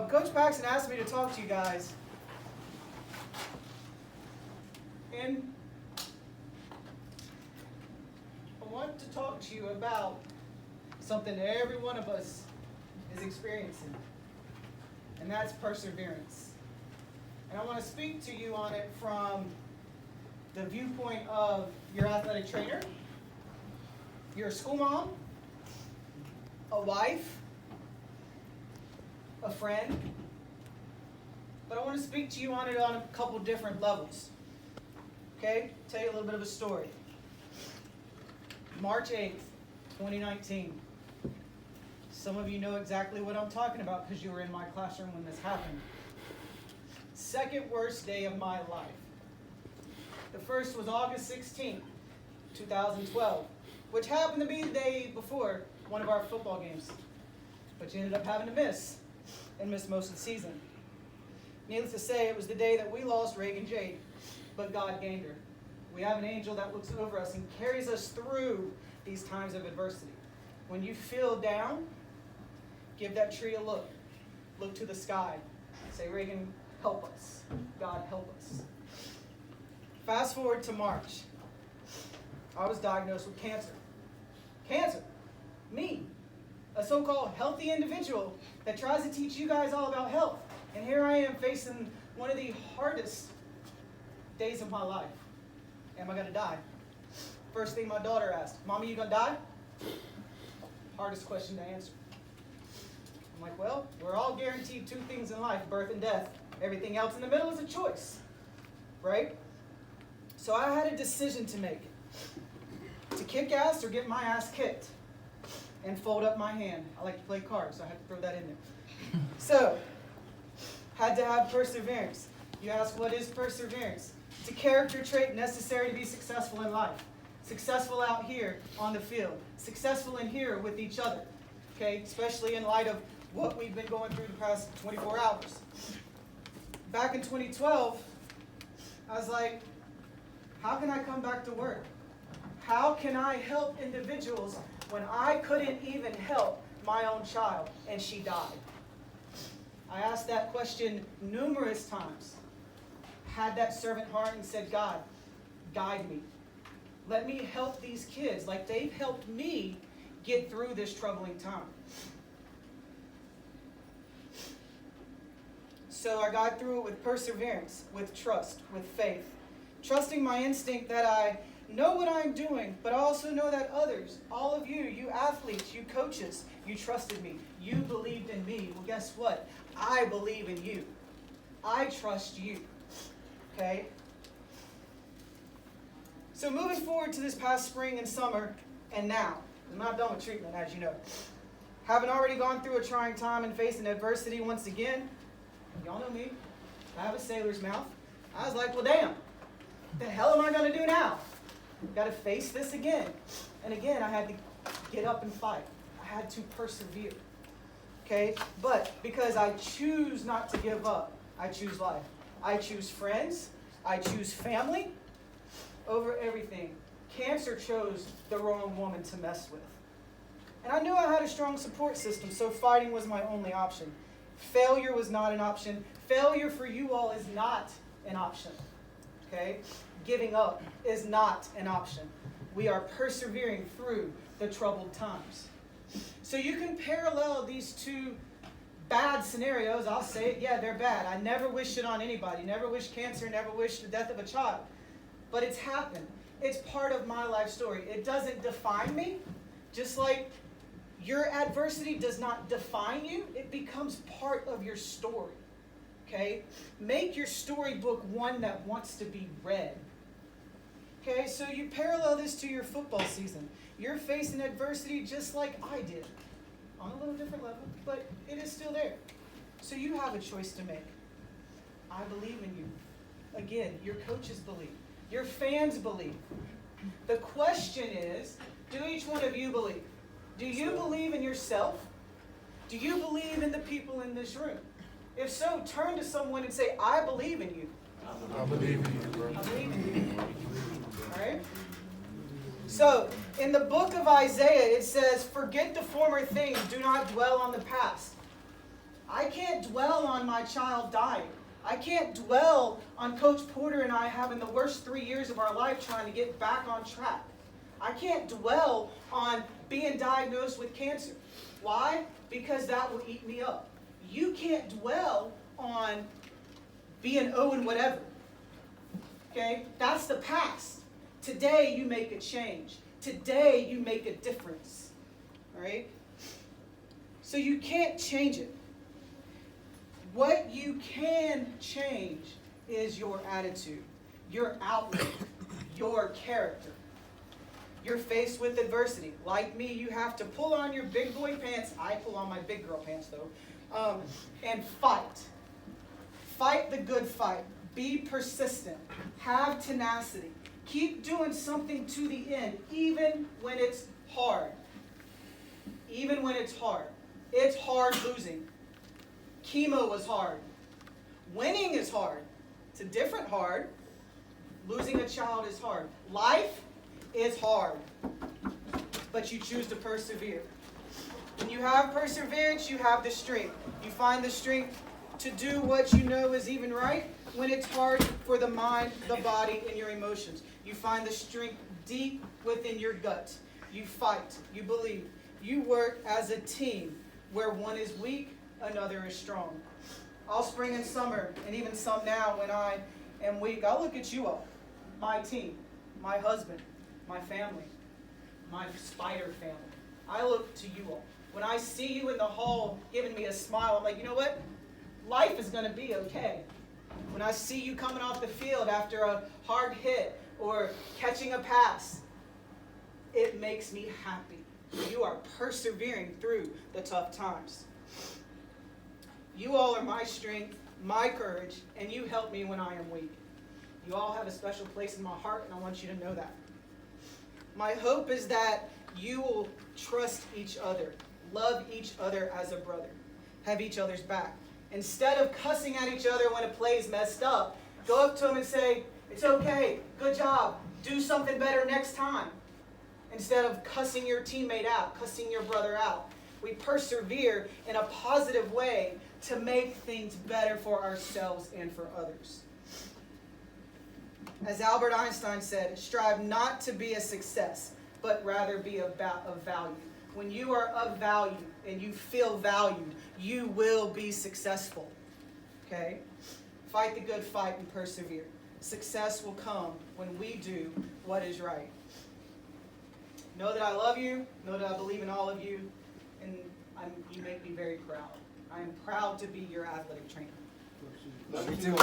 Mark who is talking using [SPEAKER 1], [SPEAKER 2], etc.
[SPEAKER 1] Coach Paxton asked me to talk to you guys. And I want to talk to you about something that every one of us is experiencing. And that's perseverance. And I want to speak to you on it from the viewpoint of your athletic trainer, your school mom, a wife, a friend. But I want to speak to you on it on a couple different levels. Okay? Tell you a little bit of a story. March 8th, 2019. Some of you know exactly what I'm talking about because you were in my classroom when this happened. Second worst day of my life. The first was August 16th, 2012, which happened to be the day before one of our football games. But you ended up having to miss, and miss most of the season. Needless to say, it was the day that we lost Reagan Jade, but God gained her. We have an angel that looks over us and carries us through these times of adversity. When you feel down, give that tree a look. Look to the sky. Say, Reagan, help us. God, help us. Fast forward to March. I was diagnosed with cancer. Cancer. Me. A so-called healthy individual that tries to teach you guys all about health. And here I am facing one of the hardest days of my life. Am I going to die? First thing my daughter asked, Mommy, you going to die? Hardest question to answer. I'm like, well, we're all guaranteed two things in life, birth and death. Everything else in the middle is a choice, right? So I had a decision to make. To kick ass or get my ass kicked. And fold up my hand. I like to play cards, so I had to throw that in there. So, had to have perseverance. You ask, what is perseverance? It's a character trait necessary to be successful in life. Successful out here on the field. Successful in here with each other. Okay, especially in light of what we've been going through the past 24 hours. Back in 2012, I was like, how can I come back to work? How can I help individuals when I couldn't even help my own child and she died? I asked that question numerous times. Had that servant heart and said, God, guide me. Let me help these kids like they've helped me get through this troubling time. So I got through it with perseverance, with trust, with faith. Trusting my instinct that I know what I'm doing, but I also know that others, all of you, you athletes, you coaches, you trusted me. You believed in me. Well, guess what? I believe in you. I trust you. Okay? So moving forward to this past spring and summer, and now, I'm not done with treatment, as you know. Having already gone through a trying time and facing adversity once again, y'all know me, I have a sailor's mouth. I was like, well, damn, the hell am I going to do now? Got to face this again. And again, I had to get up and fight. I had to persevere. Okay? But because I choose not to give up, I choose life. I choose friends. I choose family over everything. Cancer chose the wrong woman to mess with. And I knew I had a strong support system, so fighting was my only option. Failure was not an option. Failure for you all is not an option. Okay? Giving up is not an option. We are persevering through the troubled times. So you can parallel these two bad scenarios. I'll say it, yeah, they're bad. I never wish it on anybody. Never wish cancer, never wish the death of a child. But it's happened. It's part of my life story. It doesn't define me. Just like your adversity does not define you, it becomes part of your story. Okay? Make your storybook one that wants to be read. Okay, so you parallel this to your football season. You're facing adversity just like I did. On a little different level, but it is still there. So you have a choice to make. I believe in you. Again, your coaches believe. Your fans believe. The question is, do each one of you believe? Do you believe in yourself? Do you believe in the people in this room? If so, turn to someone and say, I believe in you.
[SPEAKER 2] I believe in you, bro.
[SPEAKER 1] I believe in you. All right? So, in the book of Isaiah, it says, forget the former things, do not dwell on the past. I can't dwell on my child dying. I can't dwell on Coach Porter and I having the worst 3 years of our life trying to get back on track. I can't dwell on being diagnosed with cancer. Why? Because that will eat me up. You can't dwell on being Owen whatever. Okay? That's the past. Today you make a change. Today you make a difference. All right? So you can't change it. What you can change is your attitude, your outlook, your character. You're faced with adversity. Like me, you have to pull on your big boy pants. I pull on my big girl pants, though. And fight. Fight the good fight. Be persistent. Have tenacity. Keep doing something to the end, even when it's hard. Even when it's hard. It's hard losing. Chemo was hard. Winning is hard. It's a different hard. Losing a child is hard. Life is hard. But you choose to persevere. When you have perseverance, you have the strength. You find the strength to do what you know is even right when it's hard for the mind, the body, and your emotions. You find the strength deep within your gut. You fight. You believe. You work as a team where one is weak, another is strong. All spring and summer, and even some now when I am weak, I look at you all, my team, my husband, my family, my spider family. I look to you all. When I see you in the hall giving me a smile, I'm like, you know what? Life is going to be okay. When I see you coming off the field after a hard hit or catching a pass, it makes me happy. You are persevering through the tough times. You all are my strength, my courage, and you help me when I am weak. You all have a special place in my heart, and I want you to know that. My hope is that you will trust each other, love each other as a brother, have each other's back. Instead of cussing at each other when a play's messed up, go up to them and say, it's okay, good job, do something better next time. Instead of cussing your teammate out, cussing your brother out. We persevere in a positive way to make things better for ourselves and for others. As Albert Einstein said, strive not to be a success, but rather be of value. When you are of value and you feel valued, you will be successful. Okay? Fight the good fight and persevere. Success will come when we do what is right. Know that I love you. Know that I believe in all of you. And you make me very proud. I am proud to be your athletic trainer.
[SPEAKER 2] Love you too.